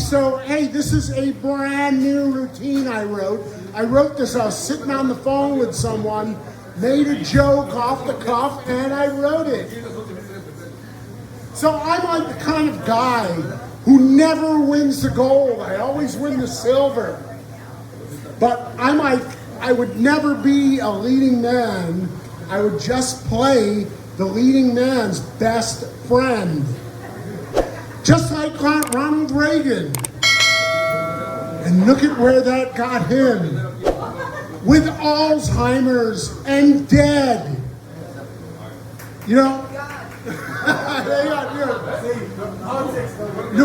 So, hey, this is a brand new routine I wrote. I wrote this, I was sitting on the phone with someone, made a joke off the cuff, and I wrote it. So I'm like the kind of guy who never wins the gold. I always win the silver. But I would never be a leading man. I would just play the leading man's best friend. Just like Ronald Reagan. And look at where that got him. With Alzheimer's and dead. You know,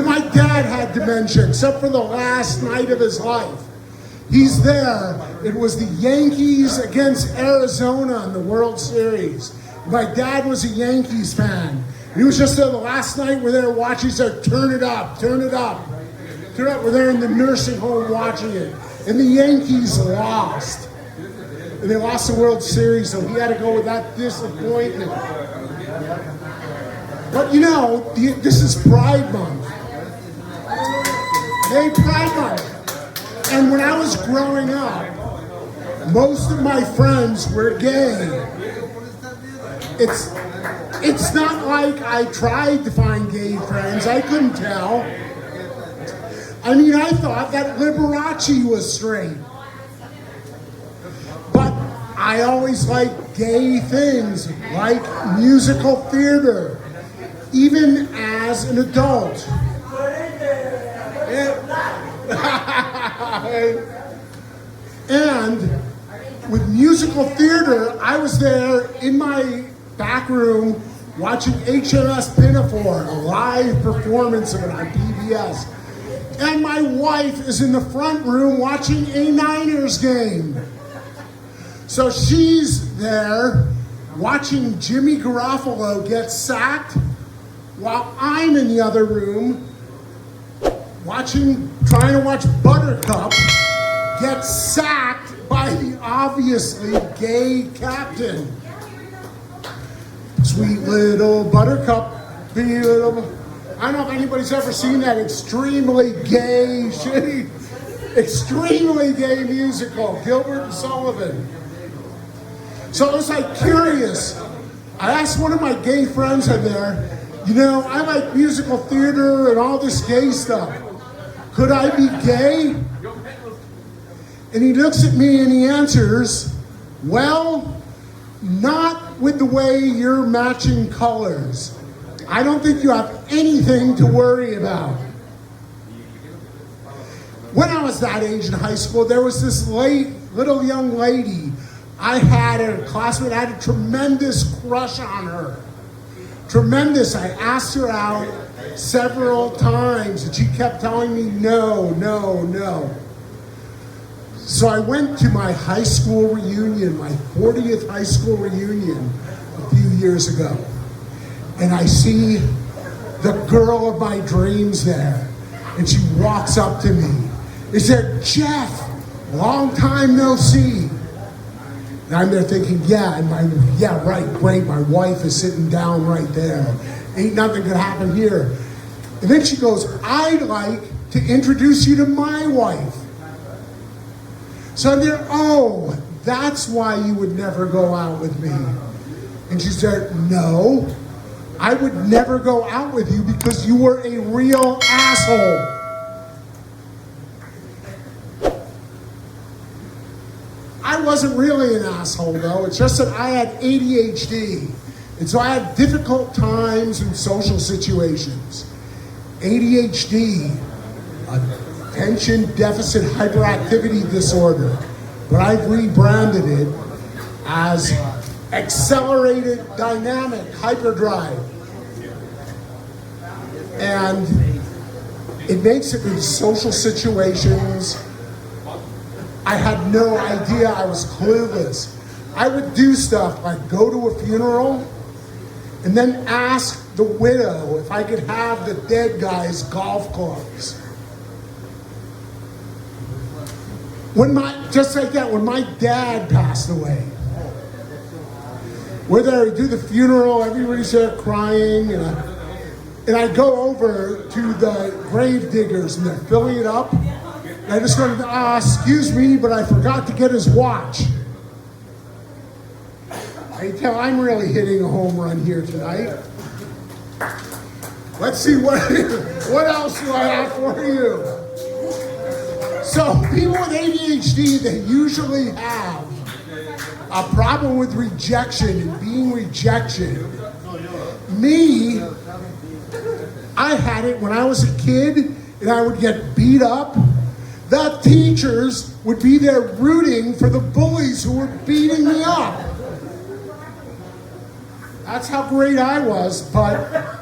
my dad had dementia, except for the last night of his life. He's there. It was the Yankees against Arizona in the World Series. My dad was a Yankees fan. He was just there the last night. We're there watching. He said, turn it up, turn it up. Turn it up. We're there in the nursing home watching it. And the Yankees lost. And they lost the World Series, so he had to go with that disappointment. But you know, this is Pride Month. Hey, Pride Month. And when I was growing up, most of my friends were gay. It's not like I tried to find gay friends. I couldn't tell. I mean, I thought that Liberace was straight. But I always liked gay things, like musical theater, even as an adult. And with musical theater, I was there in my back room watching H.M.S. Pinafore, a live performance of it on PBS. And my wife is in the front room watching a Niners game. So she's there watching Jimmy Garoppolo get sacked while I'm in the other room trying to watch Buttercup get sacked by the obviously gay captain. Sweet little Buttercup, pretty little. I don't know if anybody's ever seen that extremely gay musical, Gilbert and Sullivan. So I was like curious. I asked one of my gay friends in there, you know, I like musical theater and all this gay stuff. Could I be gay? And he looks at me and he answers, well, not with the way you're matching colors. I don't think you have anything to worry about. When I was that age in high school, there was this little young lady. I had a classmate, I had a tremendous crush on her. Tremendous. I asked her out several times and she kept telling me no, no, no. So I went to my high school reunion, my 40th high school reunion a few years ago. And I see the girl of my dreams there. And she walks up to me. She said, Jeff, long time no see. And I'm there thinking, right, great. My wife is sitting down right there. Ain't nothing gonna happen here. And then she goes, I'd like to introduce you to my wife. So I'm there, oh, that's why you would never go out with me. And she said, no, I would never go out with you because you were a real asshole. I wasn't really an asshole though, it's just that I had ADHD. And so I had difficult times in social situations. ADHD, attention deficit hyperactivity disorder, but I've rebranded it as accelerated dynamic hyperdrive. And it makes it in social situations. I had no idea, I was clueless. I would do stuff like go to a funeral and then ask the widow if I could have the dead guy's golf clubs. Just like that, when my dad passed away, we're there to do the funeral, everybody's there crying, and and I go over to the grave diggers and they're filling it up. And I just go, excuse me, but I forgot to get his watch. I can tell I'm really hitting a home run here tonight. Let's see what else do I have for you. So people with ADHD, they usually have a problem with rejection and being rejected. Me, I had it when I was a kid and I would get beat up. The teachers would be there rooting for the bullies who were beating me up. That's how great I was, but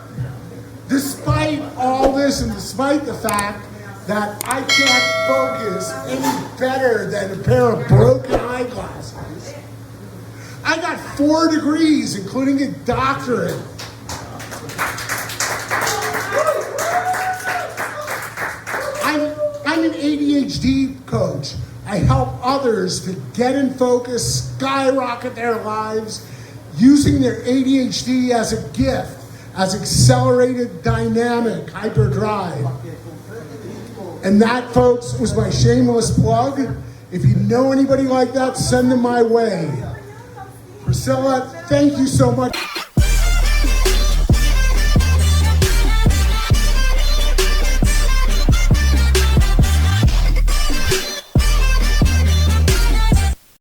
despite all this and despite the fact that I can't focus any better than a pair of broken eyeglasses, I got 4 degrees, including a doctorate. I'm an ADHD coach. I help others to get in focus, skyrocket their lives, using their ADHD as a gift, as accelerated dynamic hyperdrive. And that, folks, was my shameless plug. If you know anybody like that, send them my way. Priscilla, thank you so much.